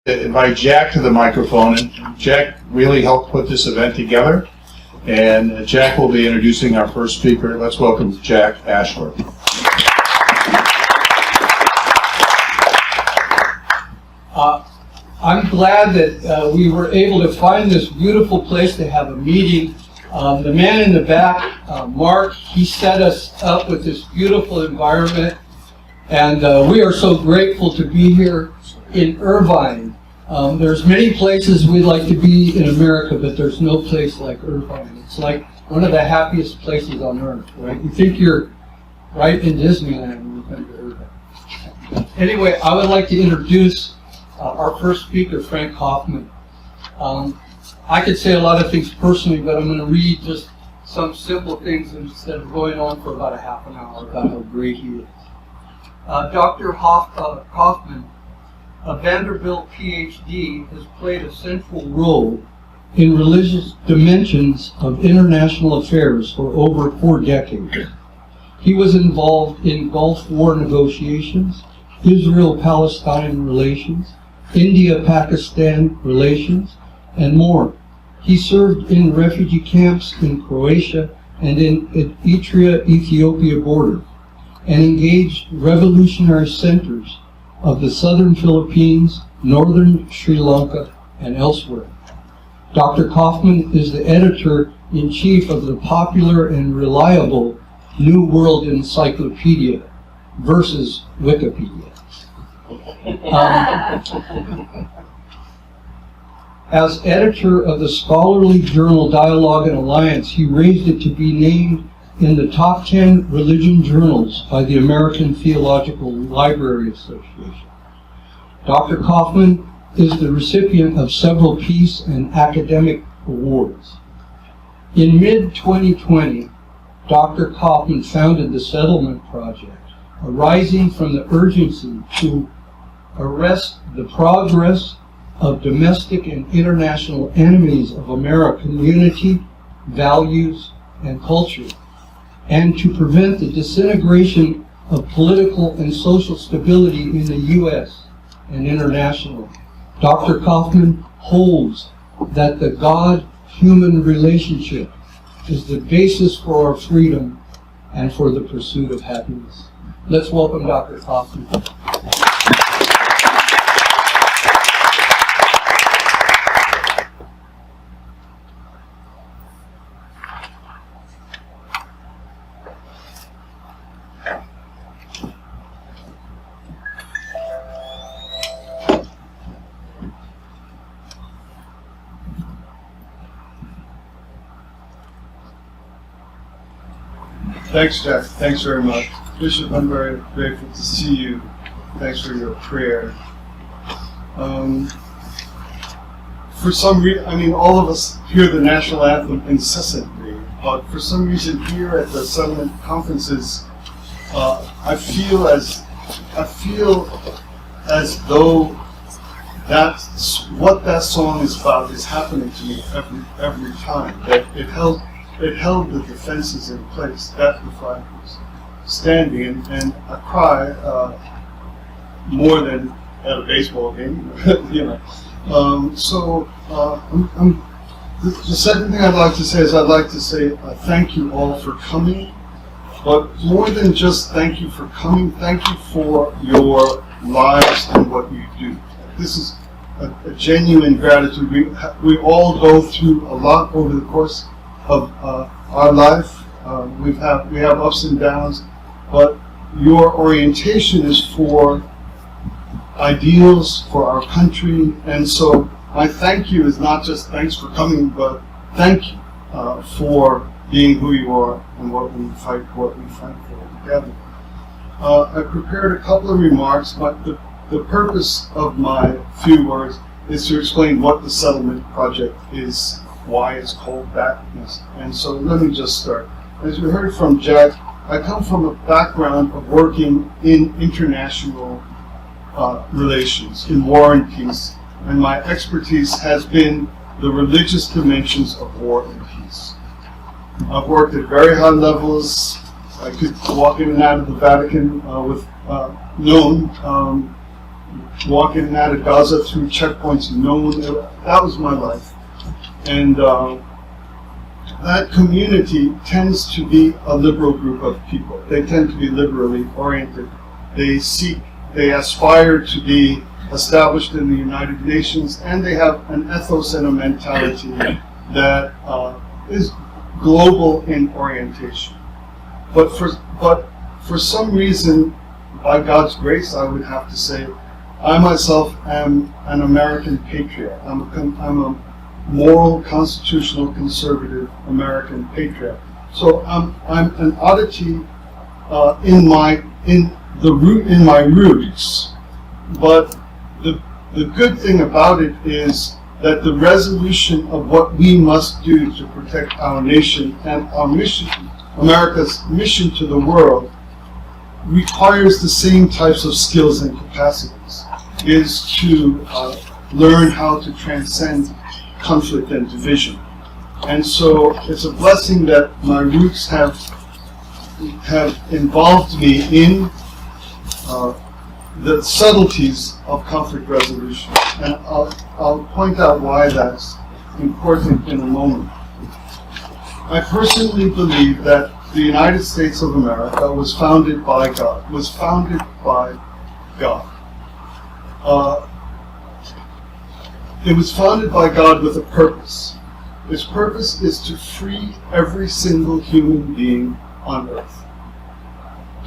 Invite Jack to the microphone, and Jack really helped put this event together, and Jack will be introducing our first speaker. Let's welcome Jack Ashworth. I'm glad that we were able to find this beautiful place to have a meeting. The man in the back, Mark, he set us up with this beautiful environment, and we are so grateful to be here in Irvine. There's many places we'd like to be in America, but there's no place like Irvine. It's like one of the happiest places on earth, right? You think you're right in Disneyland when you come to Irvine. Anyway, I would like to introduce our first speaker, Frank Kaufmann. I could say a lot of things personally, but I'm going to read just some simple things instead of going on for about a half an hour about how great he is. Dr. Kaufmann, a Vanderbilt PhD, has played a central role in religious dimensions of international affairs for over 4 decades. He was involved in Gulf War negotiations, Israel-Palestine relations, India-Pakistan relations, and more. He served in refugee camps in Croatia and in Eritrea-Ethiopia border, and engaged revolutionary centers of the southern Philippines, northern Sri Lanka, and elsewhere. Dr. Kaufmann is the editor-in-chief of the popular and reliable New World Encyclopedia versus Wikipedia. As editor of the scholarly journal Dialogue and Alliance, he raised it to be named in the top 10 religion journals by the American Theological Library Association. Dr. Kaufmann is the recipient of several peace and academic awards. In mid-2020, Dr. Kaufmann founded the Settlement Project, arising from the urgency to arrest the progress of domestic and international enemies of American unity, values, and culture, and to prevent the disintegration of political and social stability in the U.S. and internationally. Dr. Kaufmann holds that the God-human relationship is the basis for our freedom and for the pursuit of happiness. Let's welcome Dr. Kaufmann. Thanks, Jack. Thanks very much. Bishop, I'm very grateful to see you. Thanks for your prayer. For some reason, all of us hear the national anthem incessantly, but for some reason here at the settlement conferences, I feel as though that's what that song is about is happening to me every time. That it held the defenses in place. That the flag was standing, and I cry more than at a baseball game, The second thing I'd like to say is thank you all for coming, but more than just thank you for coming, thank you for your lives and what you do. This is a genuine gratitude. We all go through a lot over the course of our life. We have ups and downs, but your orientation is for ideals, for our country, and so my thank you is not just thanks for coming, but thank you for being who you are and what we fight for together. I prepared a couple of remarks, but the purpose of my few words is to explain what the Settlement Project is, why it's called that. And so let me just start. As you heard from Jack, I come from a background of working in international relations, in war and peace, and my expertise has been the religious dimensions of war and peace. I've worked at very high levels. I could walk in and out of the Vatican with known walking out of Gaza through checkpoints, that was my life. And that community tends to be a liberal group of people. They tend to be liberally oriented. They aspire to be established in the United Nations, and they have an ethos and a mentality that is global in orientation. But for some reason, by God's grace, I would have to say, I myself am an American patriot. I'm a moral, constitutional, conservative American patriot. So I'm an oddity in my roots. But the good thing about it is that the resolution of what we must do to protect our nation and our mission, America's mission to the world, requires the same types of skills and capacities, is to learn how to transcend conflict and division. And so it's a blessing that my roots have involved me in the subtleties of conflict resolution. And I'll point out why that's important in a moment. I personally believe that the United States of America was founded by God. It was founded by God with a purpose. Its purpose is to free every single human being on earth,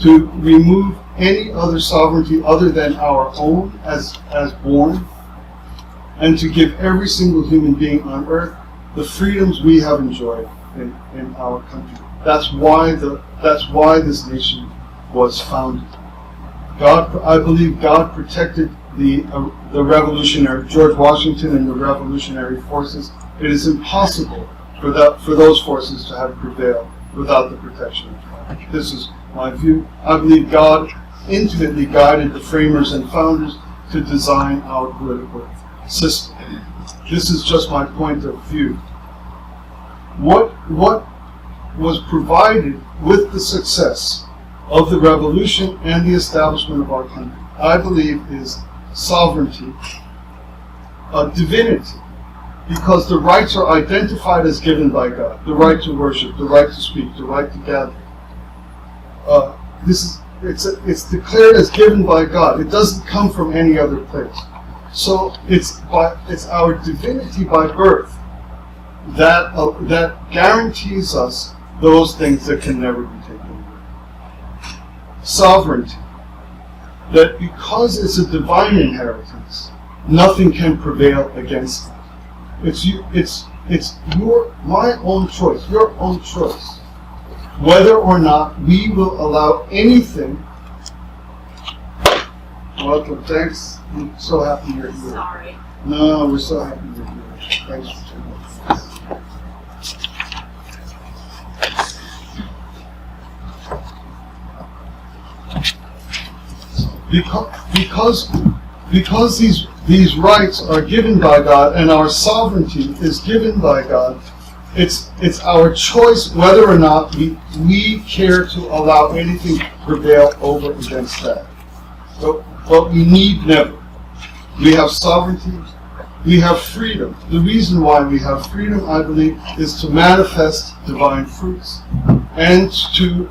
to remove any other sovereignty other than our own as born, and to give every single human being on earth the freedoms we have enjoyed in our country. That's why this nation was founded. I believe God protected the revolutionary, George Washington and the revolutionary forces. It is impossible for those forces to have prevailed without the protection of God. This is my view. I believe God intimately guided the framers and founders to design our political system. This is just my point of view. What was provided with the success of the revolution and the establishment of our country, I believe, is sovereignty, divinity, because the rights are identified as given by God: the right to worship, the right to speak, the right to gather. It's declared as given by God. It doesn't come from any other place. So it's our divinity by birth that guarantees us those things that can never be taken away. Sovereignty, that because it's a divine inheritance, nothing can prevail against it. It's my own choice, your own choice, whether or not we will allow anything. Welcome, thanks. I'm so happy you're here. Sorry. No, we're so happy you're here. Thanks for tuning in. Because these rights are given by God and our sovereignty is given by God, it's our choice whether or not we care to allow anything to prevail over against that. But we need never. We have sovereignty, we have freedom. The reason why we have freedom, I believe, is to manifest divine fruits and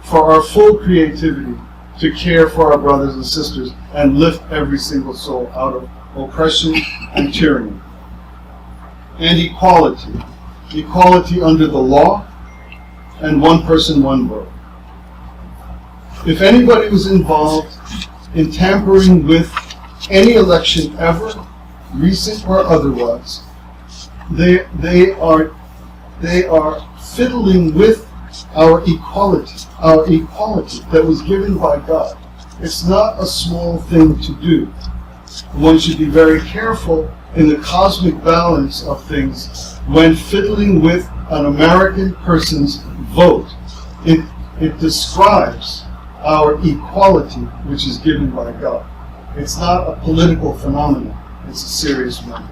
for our full creativity, to care for our brothers and sisters and lift every single soul out of oppression and tyranny. And equality. Equality under the law, and one person, one vote. If anybody was involved in tampering with any election ever, recent or otherwise, they are fiddling with our equality that was given by God. It's not a small thing to do. One should be very careful in the cosmic balance of things when fiddling with an American person's vote. It describes our equality, which is given by God. It's not a political phenomenon. It's a serious matter.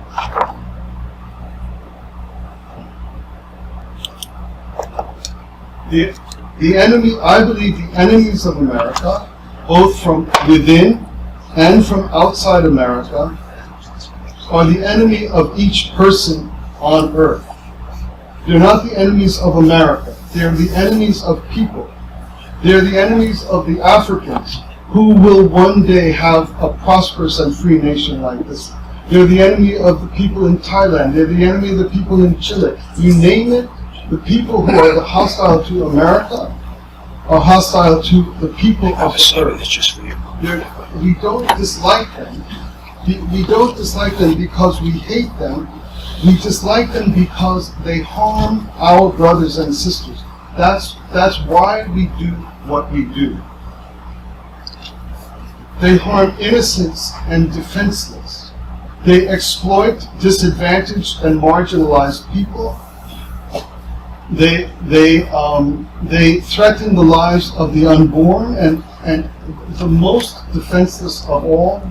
The enemy, I believe the enemies of America, both from within and from outside America are the enemy of each person on earth. They're not the enemies of America. They're the enemies of people. They're the enemies of the Africans who will one day have a prosperous and free nation like this. They're the enemy of the people in Thailand. They're the enemy of the people in Chile. You name it, the people who are hostile to America are hostile to the people of the earth. That's just for you. We don't dislike them. We don't dislike them because we hate them. We dislike them because they harm our brothers and sisters. That's why we do what we do. They harm innocents and defenseless. They exploit disadvantaged and marginalized people. They threaten the lives of the unborn and the most defenseless of all.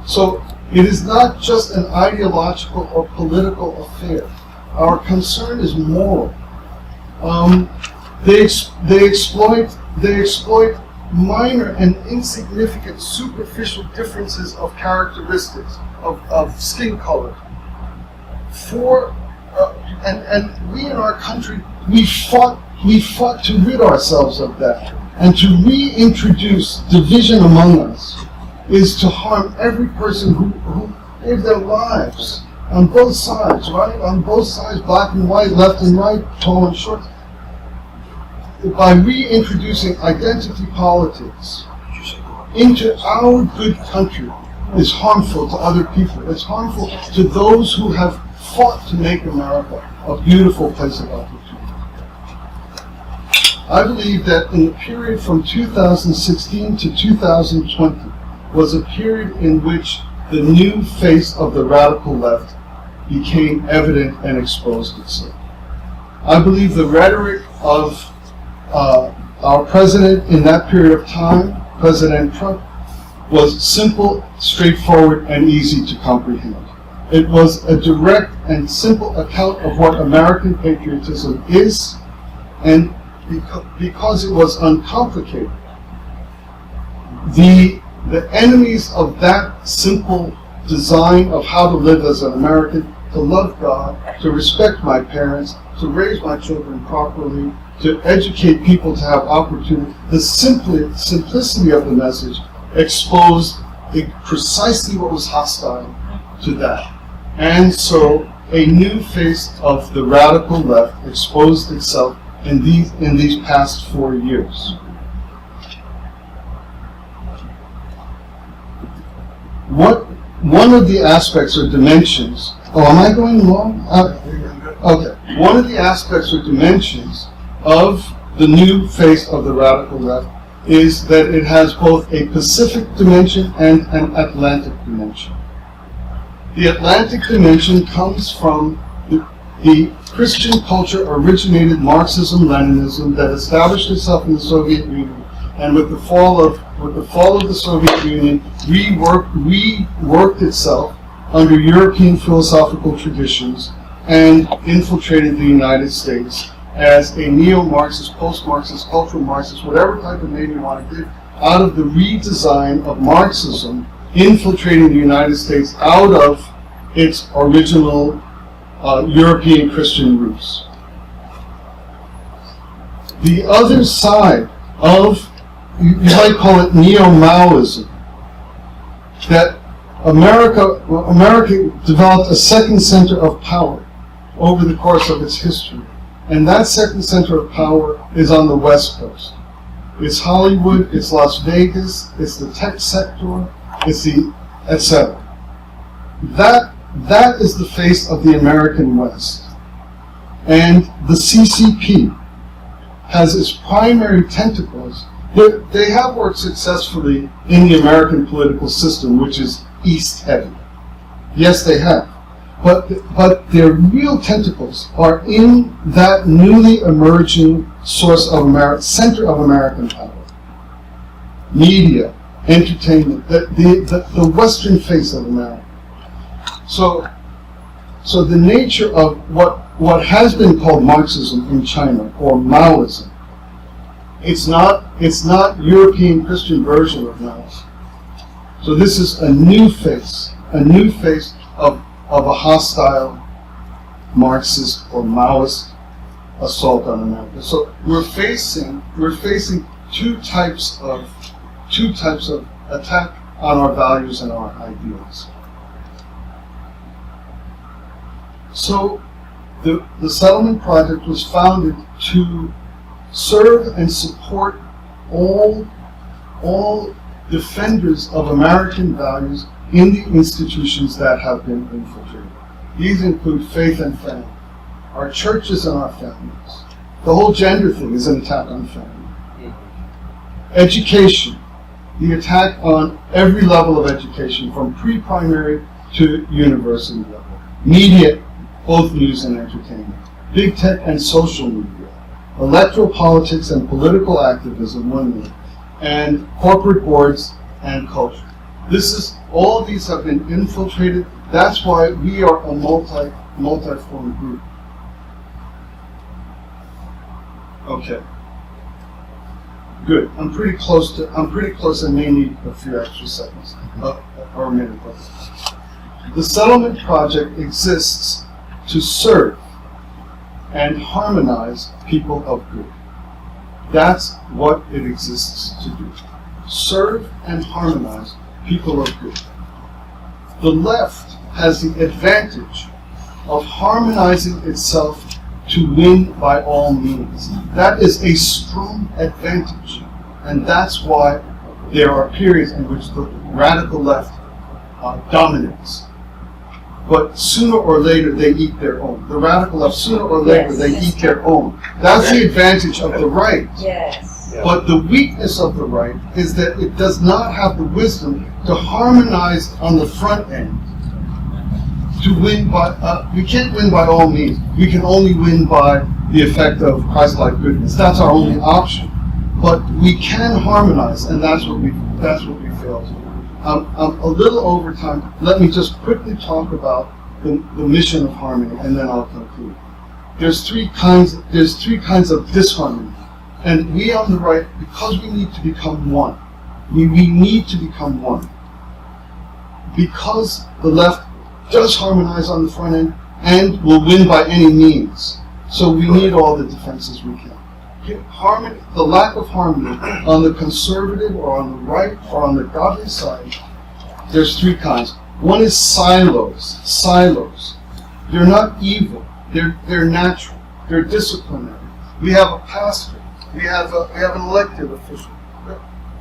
So it is not just an ideological or political affair. Our concern is moral. They exploit minor and insignificant superficial differences of characteristics of skin color. And we in our country, we fought to rid ourselves of that. And to reintroduce division among us is to harm every person who gave their lives on both sides, right? On both sides, black and white, left and right, tall and short. By reintroducing identity politics into our good country is harmful to other people. It's harmful to those who have fought to make America a beautiful place of opportunity. I believe that in the period from 2016 to 2020 was a period in which the new face of the radical left became evident and exposed itself. I believe the rhetoric of our president in that period of time, President Trump, was simple, straightforward, and easy to comprehend. It was a direct and simple account of what American patriotism is, and because it was uncomplicated, the enemies of that simple design of how to live as an American, to love God, to respect my parents, to raise my children properly, to educate people to have opportunity, the simplicity of the message exposed precisely what was hostile to that. And so a new face of the radical left exposed itself in these past 4 years. One of the aspects or dimensions, am I going long? Okay. One of the aspects or dimensions of the new face of the radical left is that it has both a Pacific dimension and an Atlantic dimension. The Atlantic dimension comes from the Christian culture originated Marxism-Leninism that established itself in the Soviet Union, and with the fall of the Soviet Union, reworked itself under European philosophical traditions and infiltrated the United States as a neo-Marxist, post-Marxist, cultural Marxist, whatever type of name you want to give, out of the redesign of Marxism, infiltrating the United States out of its original European Christian roots. The other side of, you might call it neo-Maoism, that America developed a second center of power over the course of its history. And that second center of power is on the West Coast. It's Hollywood, it's Las Vegas, it's the tech sector, it's the etc. That is the face of the American West. And the CCP has its primary tentacles. They have worked successfully in the American political system, which is East heavy. Yes, they have. But their real tentacles are in that newly emerging source of center of American power. Media, entertainment, the Western face of America. So the nature of what has been called Marxism in China, or Maoism, it's not European Christian version of Maoism. So this is a new face of a hostile Marxist or Maoist assault on America. So we're facing two types of attack on our values and our ideals. So the settlement project was founded to serve and support all defenders of American values in the institutions that have been infiltrated. These include faith and family, our churches and our families. The whole gender thing is an attack on family. Education, the attack on every level of education, from pre-primary to university level. Media, both news and entertainment. Big tech and social media. Electoral politics and political activism, one way. And corporate boards and culture. All of these have been infiltrated. That's why we are a multi-form group. Okay. Good. I'm pretty close. I may need a few extra seconds or a minute. The settlement project exists to serve and harmonize people of good. That's what it exists to do. Serve and harmonize people of good. The left has the advantage of harmonizing itself to win by all means. That is a strong advantage. And that's why there are periods in which the radical left dominates. But sooner or later they eat their own. The radical left, sooner or later they eat their own. That's the advantage of the right. Yes. But the weakness of the right is that it does not have the wisdom to harmonize on the front end. To win by, we can't win by all means. We can only win by the effect of Christ-like goodness. That's our only option. But we can harmonize, and that's what we fail to do. I'm a little over time. Let me just quickly talk about the mission of harmony, and then I'll conclude. There's three kinds of disharmony. And we on the right, because we need to become one, we need to become one. Because the left does harmonize on the front end and will win by any means. So we need all the defenses we can. Harmony, the lack of harmony on the conservative or on the right or on the godly side, there's three kinds. One is silos. Silos. They're not evil. They're natural. They're disciplinary. We have a pastor. We have an elected official.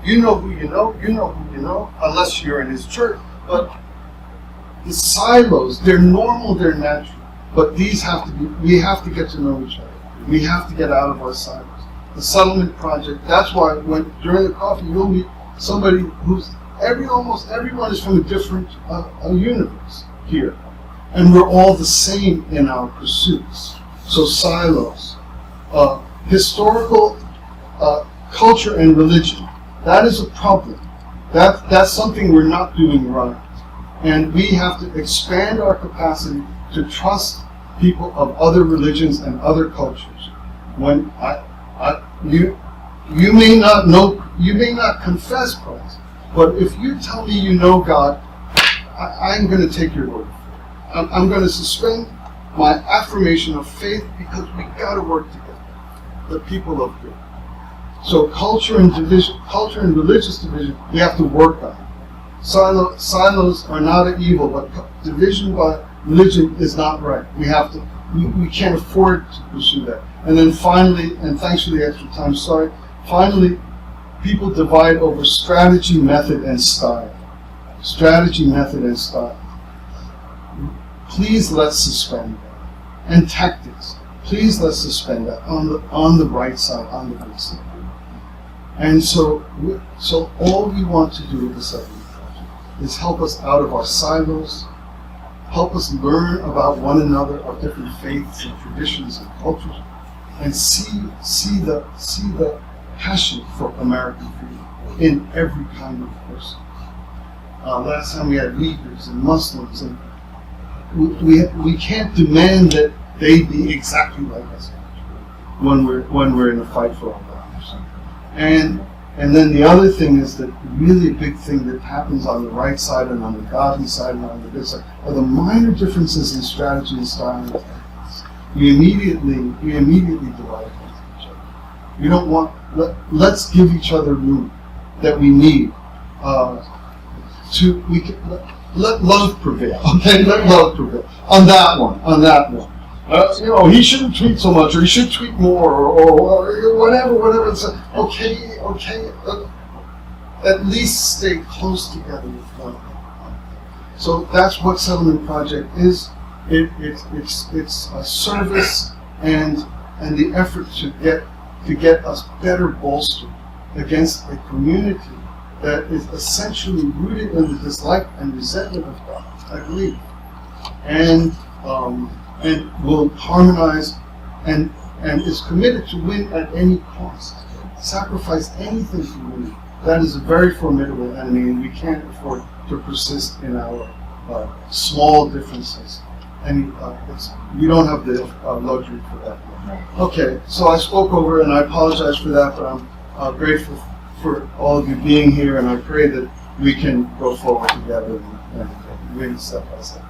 You know who you know, unless you're in his church. But the silos, they're normal, they're natural. But we have to get to know each other. We have to get out of our silos. The settlement project, that's why during the coffee you'll meet somebody who's almost everyone is from a different universe here. And we're all the same in our pursuits. So silos. Historical culture and religion, that is a problem. That's something we're not doing right. And we have to expand our capacity to trust people of other religions and other cultures. When you may not know, you may not confess Christ, but if you tell me you know God, I'm going to take your word for it. I'm going to suspend my affirmation of faith because we got to work together. The people of good. So culture and religious division, we have to work on. Silos are not an evil, but division by religion is not right. We can't afford to pursue that. And then finally, and thanks for the extra time, finally, people divide over strategy, method, and style. Strategy, method, and style. Please let's suspend that. And tactics. Please let's suspend that on the right side, on the good side. And so all we want to do with the settlement project is help us out of our silos, help us learn about one another, of different faiths and traditions and cultures, and see the passion for American freedom in every kind of person. Last time we had Uyghurs and Muslims, and we can't demand that they be exactly like us when we're in a fight for our values. And And then the other thing is that really a big thing that happens on the right side and on the godly side and on the good side are the minor differences in strategy and style and tactics. We immediately divide against each other. We don't want, let's give each other room that we need let love prevail. Okay, let love prevail. On that one. He shouldn't tweet so much, or he should tweet more, or whatever. It's okay. At least stay close together with one another. So that's what Settlement Project is. It's a service and the effort to get us better bolstered against a community that is essentially rooted in the dislike and resentment of God, I believe, and will harmonize and is committed to win at any cost, sacrifice anything to win. That is a very formidable enemy, and we can't afford to persist in our small differences. And we don't have the luxury for that. Okay, so I spoke over, and I apologize for that, but I'm grateful for all of you being here, and I pray that we can go forward together and win step by step.